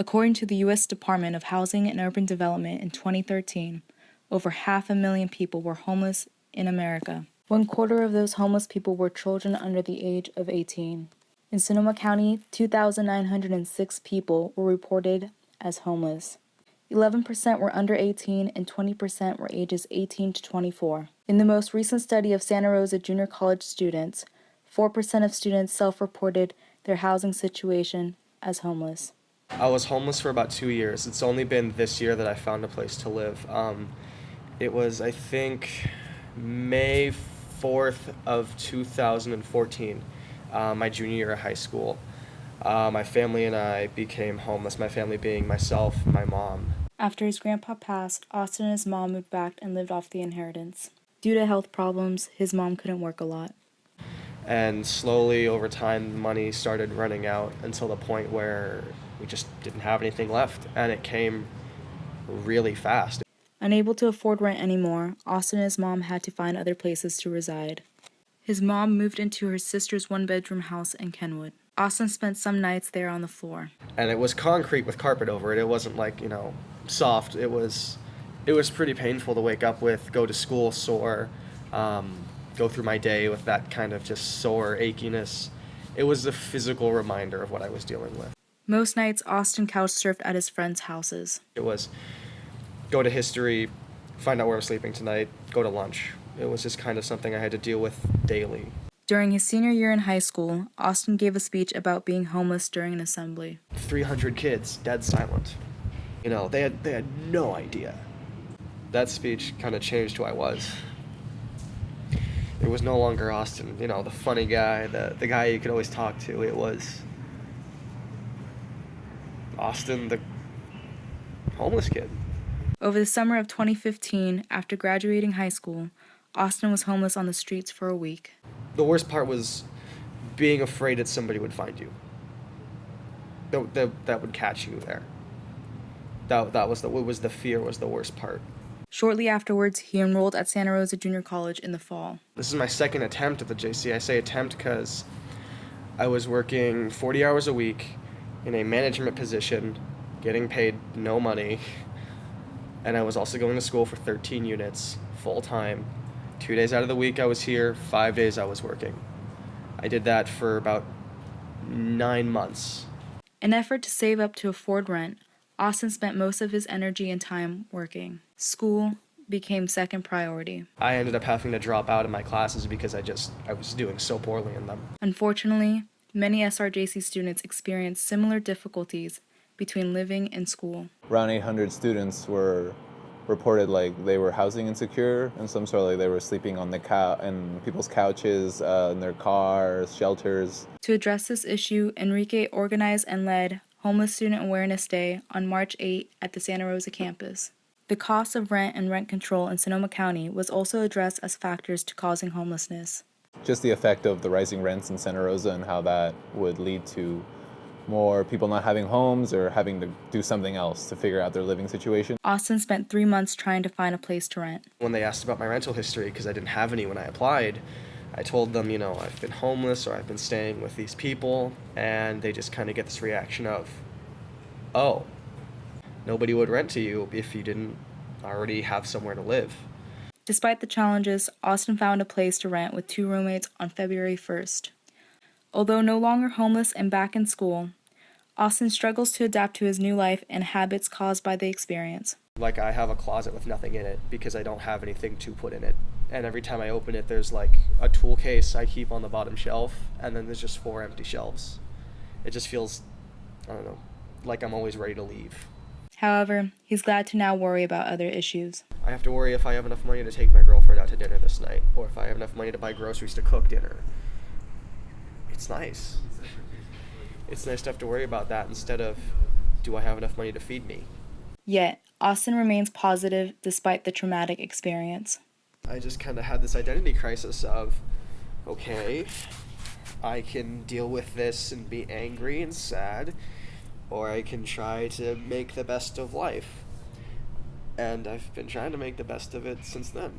According to the U.S. Department of Housing and Urban Development in 2013, over 500,000 people were homeless in America. 1/4 of those homeless people were children under the age of 18. In Sonoma County, 2,906 people were reported as homeless. 11% were under 18 and 20% were ages 18 to 24. In the most recent study of Santa Rosa Junior College students, 4% of students self-reported their housing situation as homeless. I was homeless for about 2 years. It's only been this year that I found a place to live. It was, I think, May 4th of 2014, my junior year of high school. My family and I became homeless, my family being myself, my mom. After his grandpa passed, Austin and his mom moved back and lived off the inheritance. Due to health problems, his mom couldn't work a lot. And slowly over time, money started running out until the point where we just didn't have anything left, and it came really fast. Unable to afford rent anymore, Austin and his mom had to find other places to reside. His mom moved into her sister's one-bedroom house in Kenwood. Austin spent some nights there on the floor. And it was concrete with carpet over it. It wasn't like, soft. It was pretty painful to wake up with, go to school sore, go through my day with that kind of just sore achiness. It was a physical reminder of what I was dealing with. Most nights, Austin couch surfed at his friends' houses. It was go to history, find out where I'm sleeping tonight, go to lunch. It was just kind of something I had to deal with daily. During his senior year in high school, Austin gave a speech about being homeless during an assembly. 300 kids, dead silent. They had no idea. That speech kind of changed who I was. It was no longer Austin, the funny guy, the guy you could always talk to. It was Austin, the homeless kid. Over the summer of 2015, after graduating high school, Austin was homeless on the streets for a week. The worst part was being afraid that somebody would find you. That would catch you there. The fear was the worst part. Shortly afterwards, he enrolled at Santa Rosa Junior College in the fall. This is my second attempt at the JC. I say attempt because I was working 40 hours a week in a management position, getting paid no money, and I was also going to school for 13 units, full-time. 2 days out of the week I was here, 5 days I was working. I did that for about 9 months. In an effort to save up to afford rent, Austin spent most of his energy and time working. School became second priority. I ended up having to drop out of my classes because I was doing so poorly in them. Unfortunately, many SRJC students experienced similar difficulties between living and school. Around 800 students were reported like they were housing insecure, and some sort of like they were sleeping on in people's couches, in their cars, shelters. To address this issue, Enrique organized and led Homeless Student Awareness Day on March 8 at the Santa Rosa campus. The cost of rent and rent control in Sonoma County was also addressed as factors to causing homelessness. Just the effect of the rising rents in Santa Rosa and how that would lead to more people not having homes or having to do something else to figure out their living situation. Austin spent 3 months trying to find a place to rent. When they asked about my rental history, because I didn't have any when I applied, I told them, I've been homeless or I've been staying with these people, and they just kind of get this reaction of, oh, nobody would rent to you if you didn't already have somewhere to live. Despite the challenges, Austin found a place to rent with 2 roommates on February 1st. Although no longer homeless and back in school, Austin struggles to adapt to his new life and habits caused by the experience. Like, I have a closet with nothing in it because I don't have anything to put in it. And every time I open it, there's like a tool case I keep on the bottom shelf, and then there's just 4 empty shelves. It just feels, I don't know, like I'm always ready to leave. However, he's glad to now worry about other issues. I have to worry if I have enough money to take my girlfriend out to dinner this night, or if I have enough money to buy groceries to cook dinner. It's nice. It's nice to have to worry about that instead of, do I have enough money to feed me? Yet, Austin remains positive despite the traumatic experience. I just kind of had this identity crisis of, okay, I can deal with this and be angry and sad, or I can try to make the best of life. And I've been trying to make the best of it since then.